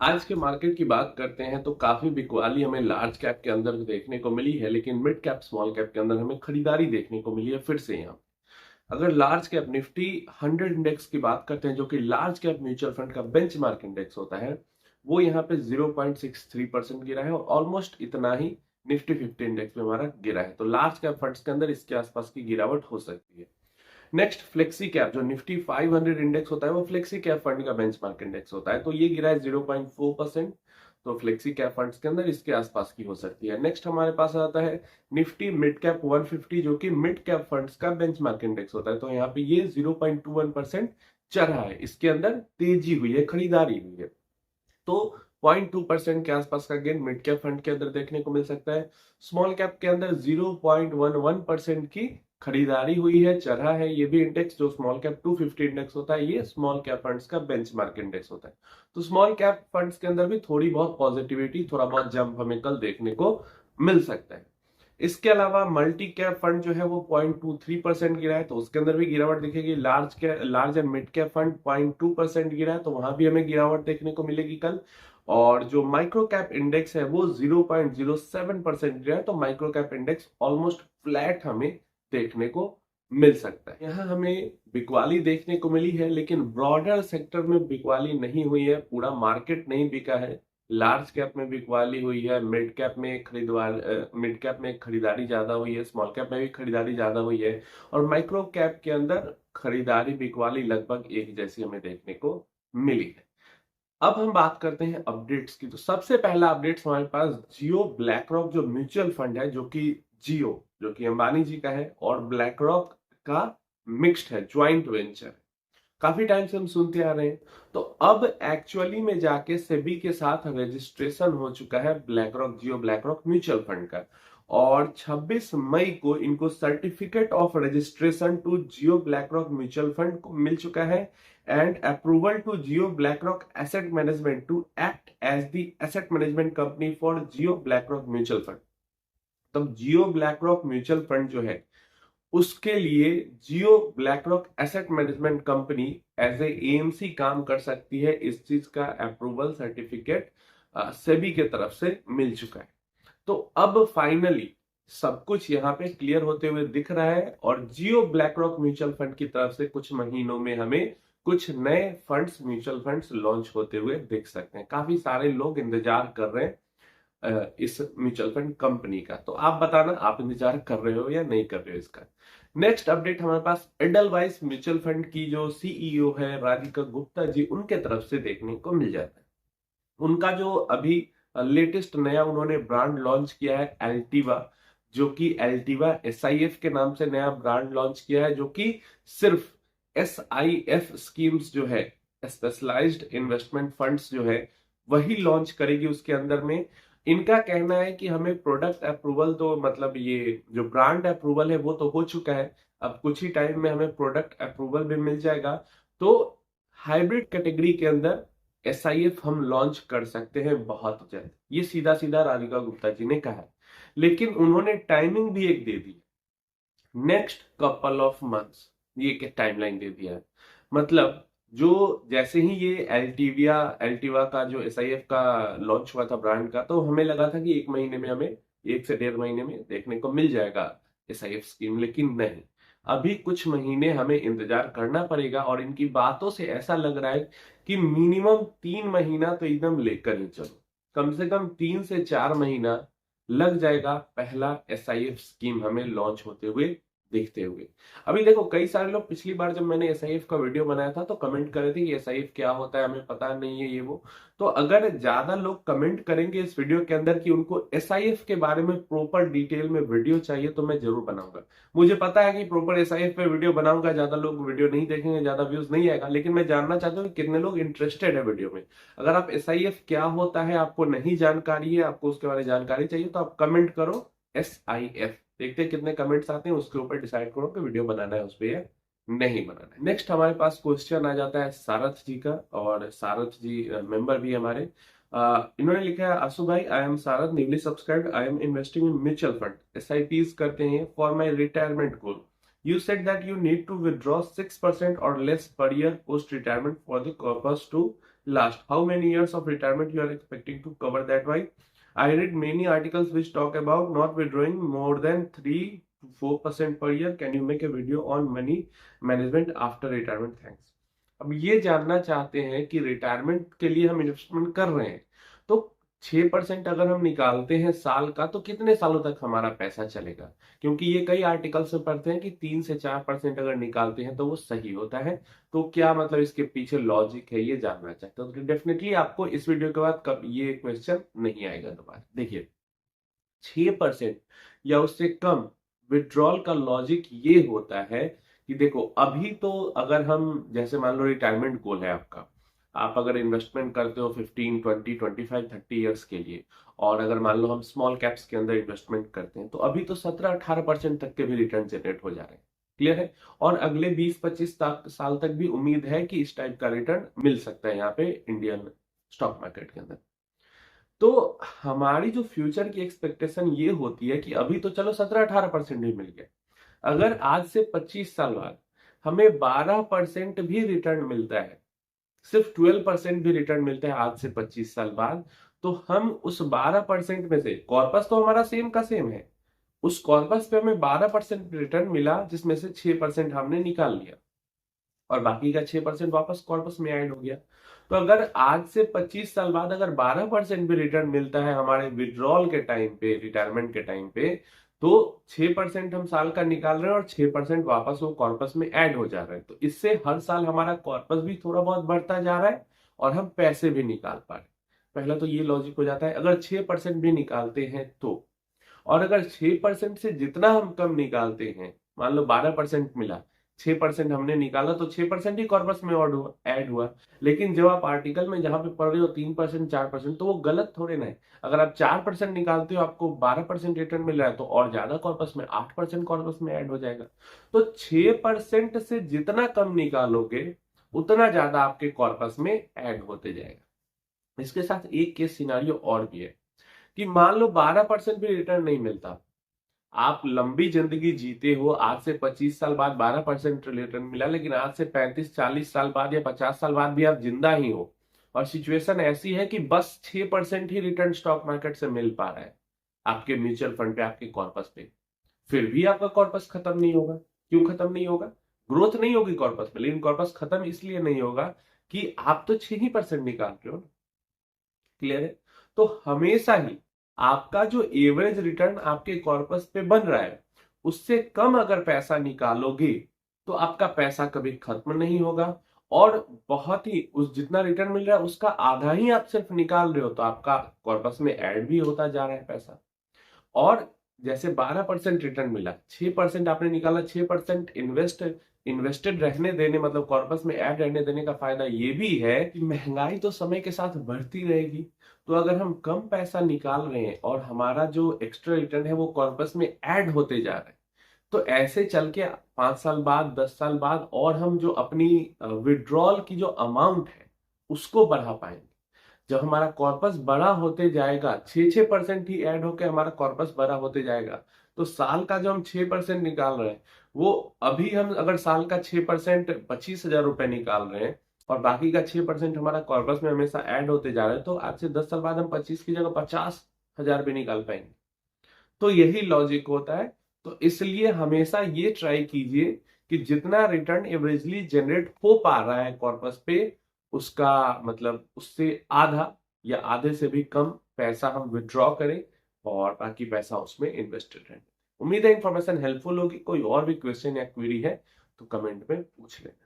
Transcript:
आज के मार्केट की बात करते हैं तो काफी बिकवाली हमें लार्ज कैप के अंदर देखने को मिली है, लेकिन मिड कैप स्मॉल कैप के अंदर हमें खरीदारी देखने को मिली है फिर से यहाँ। अगर लार्ज कैप निफ्टी 100 इंडेक्स की बात करते हैं, जो कि लार्ज कैप म्यूचुअल फंड का बेंचमार्क इंडेक्स होता है, वो यहाँ पे 0.63% गिरा है और ऑलमोस्ट इतना ही निफ्टी 50 इंडेक्स में हमारा गिरा है। तो लार्ज कैप फंड्स के अंदर इसके आसपास की गिरावट हो सकती है। नेक्स्ट फ्लेक्सी कैप, जो निफ्टी 500 इंडेक्स होता है, वो फ्लेक्सी कैप फंड का बेंचमार्क इंडेक्स होता है, तो ये गिरा है 0.4%। तो फ्लेक्सी कैप फंड्स के अंदर इसके आसपास की हो सकती है। नेक्स्ट हमारे पास आता है निफ्टी मिड कैप 150, जो कि मिड कैप फंड्स का बेंचमार्क इंडेक्स होता है, तो यहाँ पे ये 0.21% चढ़ा है, इसके अंदर तेजी हुई है, खरीदारी हुई है। तो 0.2% के आसपास का गेन मिड कैप फंड के अंदर देखने को मिल सकता है। स्मॉल कैप के अंदर 0.11% की खरीदारी हुई है, चढ़ा है। ये भी इंडेक्स जो स्मॉल कैप 250 इंडेक्स होता है, ये स्मॉल कैप फंड्स का बेंचमार्क इंडेक्स होता है। तो स्मॉल कैप फंड्स के अंदर भी थोड़ी बहुत पॉजिटिविटी, थोड़ा बहुत जंप हमें कल देखने को मिल सकता है। इसके अलावा मल्टी कैप फंड जो है वो 0.23% गिरा है, तो उसके अंदर भी गिरावट दिखेगी। Large and mid cap fund 0.2% गिरा है, तो वहां भी हमें गिरावट देखने को मिलेगी कल। और जो माइक्रो कैप इंडेक्स है वो 0.07% गिरा है, तो micro cap index almost flat हमें देखने को मिल सकता है। यहाँ हमें बिकवाली देखने को मिली है, लेकिन ब्रॉडर सेक्टर में बिकवाली नहीं हुई है, पूरा मार्केट नहीं बिका है। लार्ज कैप में बिकवाली हुई है, मिड कैप में खरीदारी ज्यादा हुई है, स्मॉल कैप में भी खरीदारी ज्यादा हुई है, और माइक्रो कैप के अंदर खरीदारी बिकवाली लगभग एक जैसी हमें देखने को मिली है। अब हम बात करते हैं अपडेट्स की। तो सबसे पहला अपडेट्स हमारे पास जियो ब्लैक रॉक जो म्यूचुअल फंड है, जो कि जियो जो कि अंबानी जी का है और ब्लैक रॉक का मिक्स्ड है, ज्वाइंट वेंचर। काफी टाइम से हम सुनते आ रहे हैं, तो अब एक्चुअली में जाके सेबी के साथ रजिस्ट्रेशन हो चुका है BlackRock, Jio BlackRock mutual fund का। और 26 मई को इनको certificate of registration to Jio BlackRock mutual fund को मिल चुका है, and approval to Jio BlackRock asset management to act as the asset management company for Jio BlackRock mutual fund. तब Jio BlackRock mutual fund जो है, उसके लिए Jio BlackRock asset management company as a AMC काम कर सकती है। इस चीज का अप्रूवल सर्टिफिकेट सेबी के तरफ से मिल चुका है। तो अब फाइनली सब कुछ यहाँ पे क्लियर होते हुए दिख रहा है, और जियो ब्लैक रॉक म्यूचुअल फंड की तरफ से कुछ महीनों में हमें कुछ नए फंड्स, म्यूचुअल फंड्स लॉन्च होते हुए दिख सकते हैं। काफी सारे लोग इंतजार कर रहे हैं इस म्यूचुअल फंड कंपनी का। तो आप बताना, आप इंतजार कर रहे हो या नहीं कर रहे हो इसका। नेक्स्ट अपडेट हमारे पास एडलवाइस म्यूचुअल फंड की जो सीईओ है राधिका गुप्ता जी, उनके तरफ से देखने को मिल जाता है। उनका जो अभी लेटेस्ट नया उन्होंने ब्रांड लॉन्च किया है एल्टीवा, जो कि एल्टीवा एसआईएफ के नाम से नया ब्रांड लॉन्च किया है, जो कि सिर्फ एसआईएफ स्कीम्स जो है, स्पेशलाइज्ड इन्वेस्टमेंट फंड्स जो है, वही लॉन्च करेगी उसके अंदर में। इनका कहना है कि हमें प्रोडक्ट अप्रूवल, तो मतलब ये जो ब्रांड अप्रूवल है वो तो हो चुका है, अब कुछ ही टाइम में हमें प्रोडक्ट अप्रूवल भी मिल जाएगा। तो हाइब्रिड कैटेगरी के अंदर एसआईएफ हम लॉन्च कर सकते हैं बहुत जल्द, ये सीधा सीधा राधिका गुप्ता जी ने कहा है। लेकिन उन्होंने टाइमिंग भी एक दे दी, नेक्स्ट कपल ऑफ मंथ्स, ये क्या टाइमलाइन दे दिया है। मतलब जो जैसे ही ये एल्टीवा का जो एसआईएफ का लॉन्च हुआ था ब्रांड का, तो हमें लगा था कि 1 महीने में हमें, 1 से 1.5 महीने में देखने को मिल जाएगा एसआईएफ स्कीम, लेकिन नहीं, अभी कुछ महीने हमें इंतजार करना पड़ेगा। और इनकी बातों से ऐसा लग रहा है कि मिनिमम 3 महीना तो एकदम लेकर ही चलो, कम से कम 3 से 4 महीना लग जाएगा पहला एसआईएफ स्कीम हमें लॉन्च होते हुए देखते हुए। अभी देखो, कई सारे लोग पिछली बार जब मैंने एसआईएफ का वीडियो बनाया था तो कमेंट कर रहे थे कि एसआईएफ क्या होता है, हमें पता नहीं है ये वो। तो अगर ज्यादा लोग कमेंट करेंगे इस वीडियो के अंदर कि उनको एसआईएफ के बारे में प्रॉपर डिटेल में वीडियो चाहिए, तो मैं जरूर बनाऊंगा। मुझे पता है कि प्रॉपर एसआईएफ पे वीडियो बनाऊंगा, ज्यादा लोग वीडियो नहीं देखेंगे, ज्यादा व्यूज नहीं आएगा, लेकिन मैं जानना चाहता हूँ कि कितने लोग इंटरेस्टेड है वीडियो में। अगर आप एसआईएफ क्या होता है आपको नहीं जानकारी है, आपको उसके बारे में जानकारी चाहिए, तो आप कमेंट करो एसआईएफ, देखते हैं कितने कमेंट्स आते हैं, उसके ऊपर डिसाइड करो कि वीडियो बनाना है उस पर या नहीं बनाना है। नेक्स्ट हमारे पास क्वेश्चन आ जाता है सारथ जी का, और सारथ जी मेंबर भी हमारे। इन्होंने लिखा है, आशु भाई, I am Sarath, newly subscribed, I am investing in mutual fund, SIPs करते हैं for my retirement goal. You said that you need to withdraw 6% or less per year post retirement for the purpose to last. How many years of retirement you are expecting to cover that? Why? I read many articles which talk about not withdrawing more than 3 to 4% per year. Can you make a video on money management after retirement? Thanks. अब ये जानना चाहते हैं कि retirement के लिए हम investment कर रहे हैं तो 6% अगर हम निकालते हैं साल का तो कितने सालों तक हमारा पैसा चलेगा, क्योंकि ये कई आर्टिकल्स में पढ़ते हैं कि 3 से 4% अगर निकालते हैं तो वो सही होता है। तो क्या मतलब इसके पीछे लॉजिक है, ये जानना चाहते हो तो डेफिनेटली आपको इस वीडियो के बाद कब ये क्वेश्चन नहीं आएगा दोबारा। देखिए 6% या उससे कम विड्रॉल का लॉजिक ये होता है कि देखो अभी तो अगर हम जैसे मान लो रिटायरमेंट गोल है आपका, आप अगर इन्वेस्टमेंट करते हो 15, 20, 25, 30 इयर्स के लिए, और अगर मान लो हम स्मॉल कैप्स के अंदर इन्वेस्टमेंट करते हैं तो अभी तो 17-18% तक के भी रिटर्न जनरेट हो जा रहे हैं। क्लियर है? और अगले 20-25 साल तक भी उम्मीद है कि इस टाइप का रिटर्न मिल सकता है यहाँ पे इंडियन स्टॉक मार्केट के अंदर। तो हमारी जो फ्यूचर की एक्सपेक्टेशन ये होती है कि अभी तो चलो 17-18% ही मिल गया, अगर आज से 25 साल बाद हमें 12% भी रिटर्न मिलता है, सिर्फ 12% भी रिटर्न मिलता है आज से 25 साल बाद, तो हम उस 12% में से, कॉर्पस तो हमारा सेम का सेम है, उस कॉर्पस पे हमें 12% रिटर्न मिला जिसमें से 6% हमने निकाल लिया और बाकी का 6% वापस कॉर्पस में ऐड हो गया। तो अगर आज से 25 साल बाद अगर 12% भी रिटर्न मिलता है हमारे विड्रॉल के टाइम पे, रिटायरमेंट के टाइम पे, तो 6% हम साल का निकाल रहे हैं और 6% वापस वो कॉर्पस में ऐड हो जा रहा है। तो इससे हर साल हमारा कॉर्पस भी थोड़ा बहुत बढ़ता जा रहा है और हम पैसे भी निकाल पा रहे हैं। पहला तो ये लॉजिक हो जाता है अगर 6% भी निकालते हैं तो। और अगर 6% से जितना हम कम निकालते हैं, मान लो 12% मिला, 6% हमने निकाला तो 6% ही कॉर्पस में ऐड हुआ। लेकिन जब आप आर्टिकल में जहां पे पढ़ रहे हो 3%, 4%, तो वो गलत थोड़े ना है। अगर आप 4% निकालते हो आपको 12% रिटर्न मिल रहा है तो और ज्यादा कॉर्पस में 8% कॉर्पस में ऐड हो जाएगा। तो 6% से जितना कम निकालोगे उतना ज्यादा आपके कॉर्पस में ऐड होते जाएगा। इसके साथ एक केस सिनारियो और भी है कि मान लो 12% भी रिटर्न नहीं मिलता, आप लंबी जिंदगी जीते हो, आज से 25 साल बाद 12% रिटर्न मिला, लेकिन आज से 35-40 साल बाद या 50 साल बाद भी आप जिंदा ही हो और सिचुएशन ऐसी है कि बस 6% ही रिटर्न स्टॉक मार्केट से मिल पा रहा है आपके म्यूचुअल फंड पे, आपके कॉर्पस पे, फिर भी आपका कॉर्पस खत्म नहीं होगा। क्यों खत्म नहीं होगा? ग्रोथ नहीं होगी कॉर्पस में, लेकिन कॉर्पस खत्म इसलिए नहीं होगा कि आप तो 6% निकाल रहे हो। क्लियर है? तो हमेशा ही आपका जो एवरेज रिटर्न आपके कॉर्पस पे बन रहा है उससे कम अगर पैसा निकालोगे तो आपका पैसा कभी खत्म नहीं होगा, और बहुत ही उस जितना रिटर्न मिल रहा है उसका आधा ही आप सिर्फ निकाल रहे हो तो आपका कॉर्पस में ऐड भी होता जा रहा है पैसा। और जैसे 12% रिटर्न मिला, 6% आपने निकाला, 6% इन्वेस्टेड रहने देने, मतलब कॉर्पस में ऐड रहने देने का फायदा ये भी है कि महंगाई तो समय के साथ बढ़ती रहेगी। तो अगर हम कम पैसा निकाल रहे हैं और हमारा जो एक्स्ट्रा रिटर्न है वो कॉर्पस में ऐड होते जा रहा है, तो ऐसे चल के 5 साल बाद, 10 साल बाद और हम जो अपनी विड्रॉल की जो अमाउंट है उसको बढ़ा पाएंगे। जब हमारा कॉर्पस बड़ा होते जाएगा, 6% ही ऐड होके हमारा कॉर्पस बड़ा होते जाएगा, तो साल का जो हम 6% निकाल रहे हैं वो अभी हम अगर साल का 6% 25,000 रुपए निकाल रहे हैं और बाकी का 6% हमारा कॉर्पस में हमेशा ऐड होते जा रहा है, तो आज से 10 साल बाद हम 25 की जगह 50,000 भी निकाल पाएंगे। तो यही लॉजिक होता है। तो इसलिए हमेशा ये ट्राई कीजिए कि जितना रिटर्न एवरेजली जनरेट हो पा रहा है कॉर्पस पे, उसका मतलब उससे आधा या आधे से भी कम पैसा हम विड्रॉ करें और बाकी पैसा उसमें इन्वेस्टेड रहे। उम्मीद है इंफॉर्मेशन हेल्पफुल होगी। कोई और भी क्वेश्चन या क्वेरी है तो कमेंट में पूछ लेना।